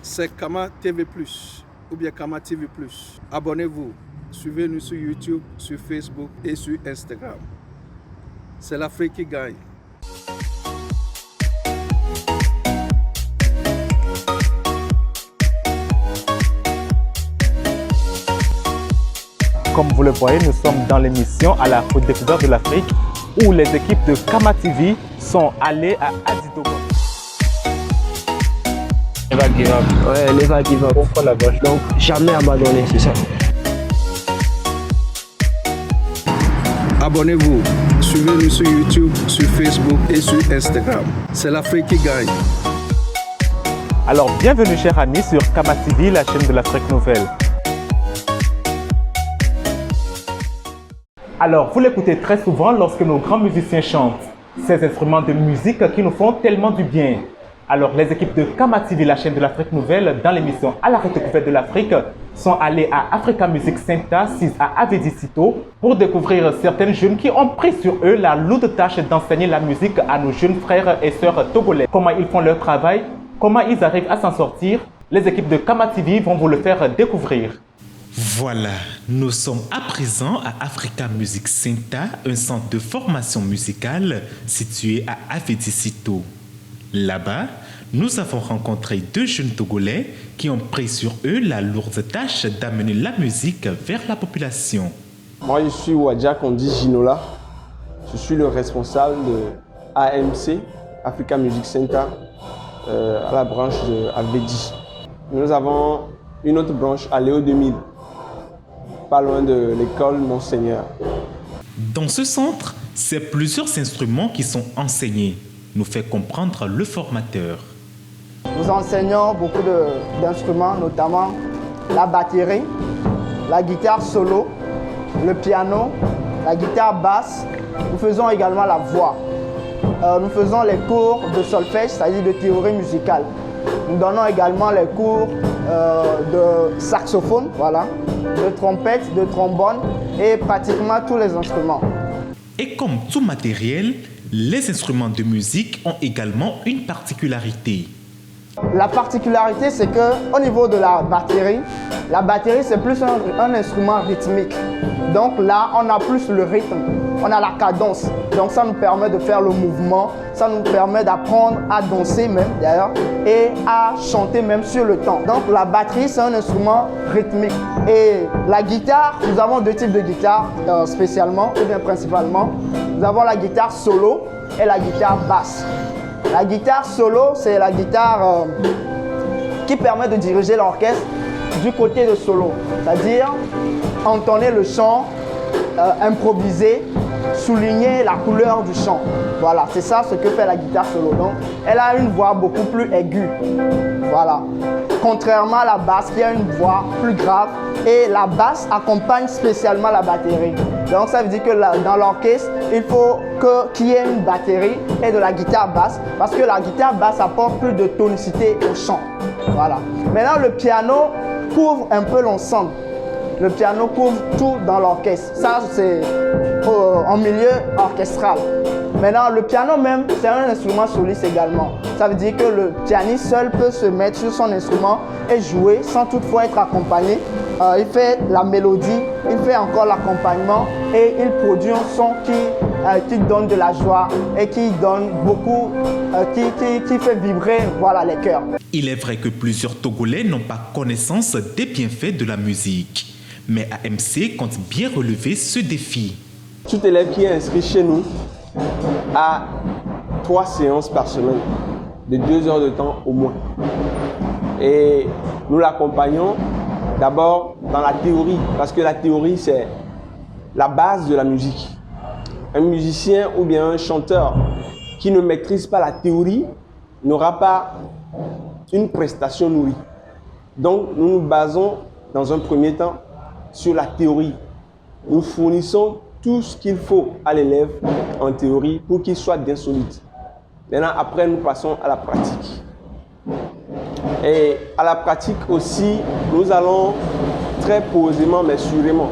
C'est Kama TV+, ou bien Kama TV+. Abonnez-vous, suivez-nous sur YouTube, sur Facebook et sur Instagram. C'est l'Afrique qui gagne. Comme vous le voyez, nous sommes dans l'émission à la redécouverte de l'Afrique où les équipes de Kama TV sont allées à Adidogo. Never give up. Ouais, never give up. On prend la vache. Donc, jamais abandonner, c'est ça. Abonnez-vous, suivez-nous sur YouTube, sur Facebook et sur Instagram. C'est l'Afrique qui gagne. Alors, bienvenue chers amis sur Kama TV, la chaîne de l'Afrique nouvelle. Alors, vous l'écoutez très souvent lorsque nos grands musiciens chantent. Ces instruments de musique qui nous font tellement du bien. Alors, les équipes de Kama TV, la chaîne de l'Afrique nouvelle, dans l'émission à la redécouverte de l'Afrique, sont allées à Africa Music Center, 6 à Avedicito, pour découvrir certains jeunes qui ont pris sur eux la lourde tâche d'enseigner la musique à nos jeunes frères et sœurs togolais. Comment ils font leur travail, comment ils arrivent à s'en sortir, les équipes de Kama TV vont vous le faire découvrir. Voilà, nous sommes à présent à Africa Music Center, un centre de formation musicale situé à Avedicito. Là-bas, nous avons rencontré deux jeunes Togolais qui ont pris sur eux la lourde tâche d'amener la musique vers la population. Moi, je suis Wadja Kondi Ginola. Je suis le responsable de AMC, Africa Music Center, à la branche de Avedi. Nous avons une autre branche à Léo 2000, pas loin de l'école Monseigneur. Dans ce centre, c'est plusieurs instruments qui sont enseignés, nous fait comprendre le formateur. Nous enseignons beaucoup d'instruments, notamment la batterie, la guitare solo, le piano, la guitare basse. Nous faisons également la voix. Nous faisons les cours de solfège, c'est-à-dire de théorie musicale. Nous donnons également les cours de saxophone, voilà, de trompette, de trombone et pratiquement tous les instruments. Et comme tout matériel, les instruments de musique ont également une particularité. La particularité, c'est qu'au niveau de la batterie c'est plus un instrument rythmique. Donc là, on a plus le rythme, on a la cadence. Donc ça nous permet de faire le mouvement, ça nous permet d'apprendre à danser même d'ailleurs et à chanter même sur le temps. Donc la batterie, c'est un instrument rythmique. Et la guitare, nous avons deux types de guitare spécialement, ou bien principalement. Nous avons la guitare solo et la guitare basse. La guitare solo, c'est la guitare qui permet de diriger l'orchestre du côté de solo, c'est-à-dire entonner le chant, improviser, souligner la couleur du chant. Voilà, c'est ça ce que fait la guitare solo. Donc, elle a une voix beaucoup plus aiguë. Voilà. Contrairement à la basse qui a une voix plus grave et la basse accompagne spécialement la batterie. Donc ça veut dire que dans l'orchestre, il faut qu'il y ait une batterie et de la guitare basse parce que la guitare basse apporte plus de tonicité au chant. Voilà. Maintenant, le piano couvre un peu l'ensemble. Le piano couvre tout dans l'orchestre. Ça, c'est en milieu orchestral. Maintenant, le piano même, c'est un instrument soliste également. Ça veut dire que le pianiste seul peut se mettre sur son instrument et jouer sans toutefois être accompagné. Il fait la mélodie, il fait encore l'accompagnement et il produit un son qui donne de la joie et qui donne beaucoup, qui fait vibrer voilà, les cœurs. Il est vrai que plusieurs Togolais n'ont pas connaissance des bienfaits de la musique. Mais AMC compte bien relever ce défi. Tout élève qui est inscrit chez nous a 3 séances par semaine, de 2 heures de temps au moins. Et nous l'accompagnons d'abord dans la théorie, parce que la théorie c'est la base de la musique. Un musicien ou bien un chanteur qui ne maîtrise pas la théorie n'aura pas une prestation nourrie. Donc nous nous basons dans un premier temps sur la théorie. Nous fournissons tout ce qu'il faut à l'élève en théorie pour qu'il soit bien solide. Maintenant, après, nous passons à la pratique. Et à la pratique aussi, nous allons très posément mais sûrement.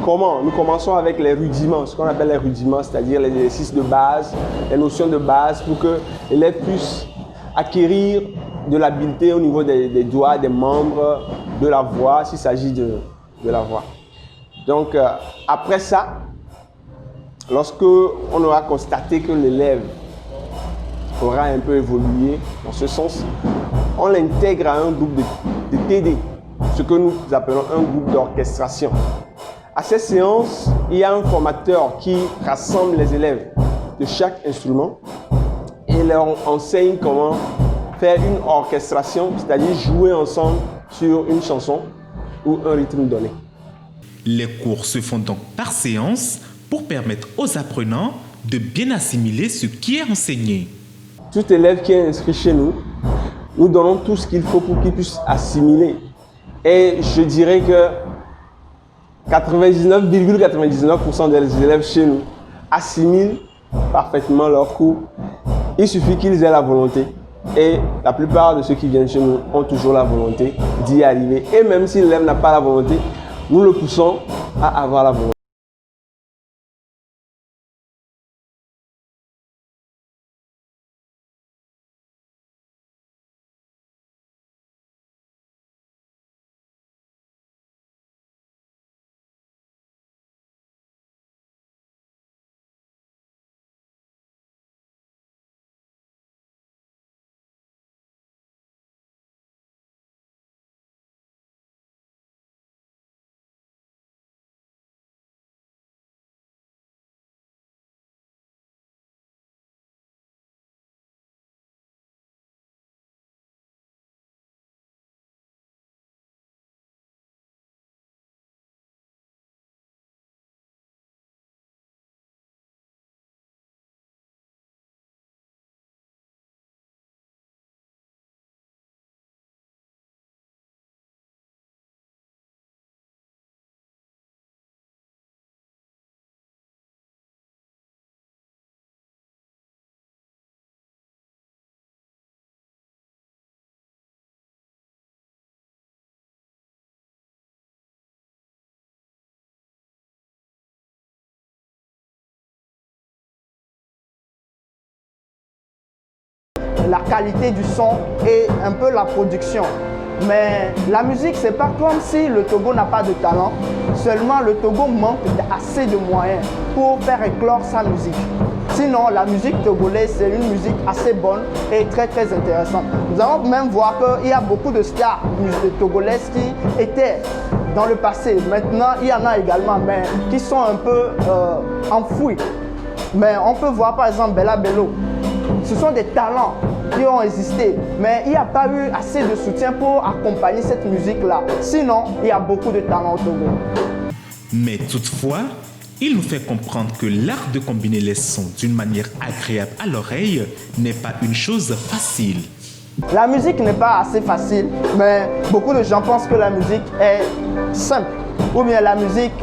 Comment? Nous commençons avec les rudiments, ce qu'on appelle les rudiments, c'est-à-dire les exercices de base, les notions de base pour que l'élève puisse acquérir de l'habileté au niveau des doigts, des membres, de la voix, s'il s'agit de la voix. Donc, après ça, lorsque on aura constaté que l'élève aura un peu évolué dans ce sens, on l'intègre à un groupe de TD, ce que nous appelons un groupe d'orchestration. À ces séances, il y a un formateur qui rassemble les élèves de chaque instrument et leur enseigne comment faire une orchestration, c'est-à-dire jouer ensemble sur une chanson ou un rythme donné. Les cours se font donc par séance pour permettre aux apprenants de bien assimiler ce qui est enseigné. Tout élève qui est inscrit chez nous, nous donnons tout ce qu'il faut pour qu'il puisse assimiler. Et je dirais que 99,99% des élèves chez nous assimilent parfaitement leurs cours. Il suffit qu'ils aient la volonté. Et la plupart de ceux qui viennent chez nous ont toujours la volonté d'y arriver. Et même si l'élève n'a pas la volonté, nous le poussons à avoir la volonté. La qualité du son et un peu la production. Mais la musique, c'est pas comme si le Togo n'a pas de talent, seulement le Togo manque assez de moyens pour faire éclore sa musique. Sinon, la musique togolaise, c'est une musique assez bonne et très intéressante. Nous allons même voir qu'il y a beaucoup de stars togolaises qui étaient dans le passé. Maintenant, il y en a également, mais qui sont un peu enfouis. Mais on peut voir par exemple Bella Bello. Ce sont des talents qui ont existé, mais il n'y a pas eu assez de soutien pour accompagner cette musique-là. Sinon, il y a beaucoup de talents au Togo. Mais toutefois, il nous fait comprendre que l'art de combiner les sons d'une manière agréable à l'oreille n'est pas une chose facile. La musique n'est pas assez facile, mais beaucoup de gens pensent que la musique est simple, ou bien la musique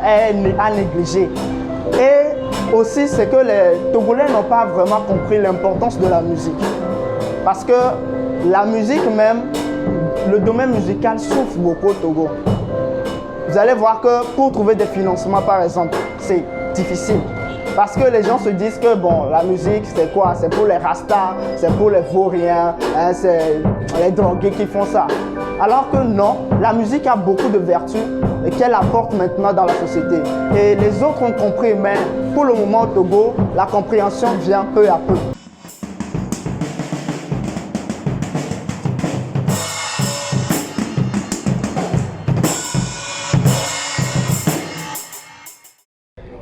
est à négliger. Et aussi, c'est que les Togolais n'ont pas vraiment compris l'importance de la musique. Parce que la musique même, le domaine musical souffre beaucoup au Togo. Vous allez voir que pour trouver des financements, par exemple, c'est difficile. Parce que les gens se disent que bon, la musique, c'est quoi? C'est pour les rastas, c'est pour les vauriens, hein, c'est les drogués qui font ça. Alors que non, la musique a beaucoup de vertus qu'elle apporte maintenant dans la société. Et les autres ont compris, mais pour le moment au Togo, la compréhension vient peu à peu.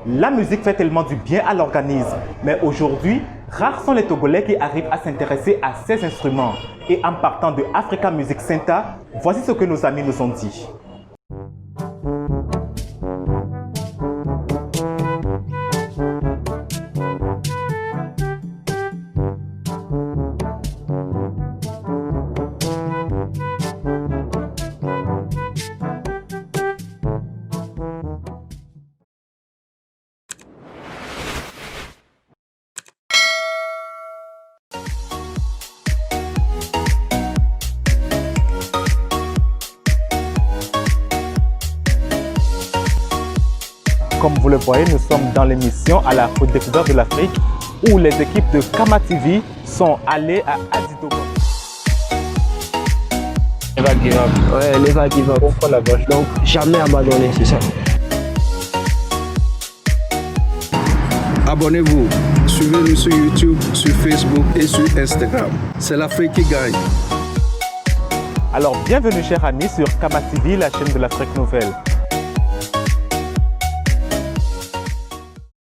La musique fait tellement du bien à l'organisme, mais aujourd'hui, rares sont les Togolais qui arrivent à s'intéresser à ces instruments. Et en partant de Africa Music Center, voici ce que nos amis nous ont dit. Comme vous le voyez, nous sommes dans l'émission à la redécouverte de l'Afrique où les équipes de Kama TV sont allées à Adidogo. Never give up. Ouais, never give up. On prend la vache. Donc, jamais abandonner, c'est ça. Abonnez-vous, suivez-nous sur YouTube, sur Facebook et sur Instagram. C'est l'Afrique qui gagne. Alors bienvenue chers amis sur Kama TV, la chaîne de l'Afrique Nouvelle.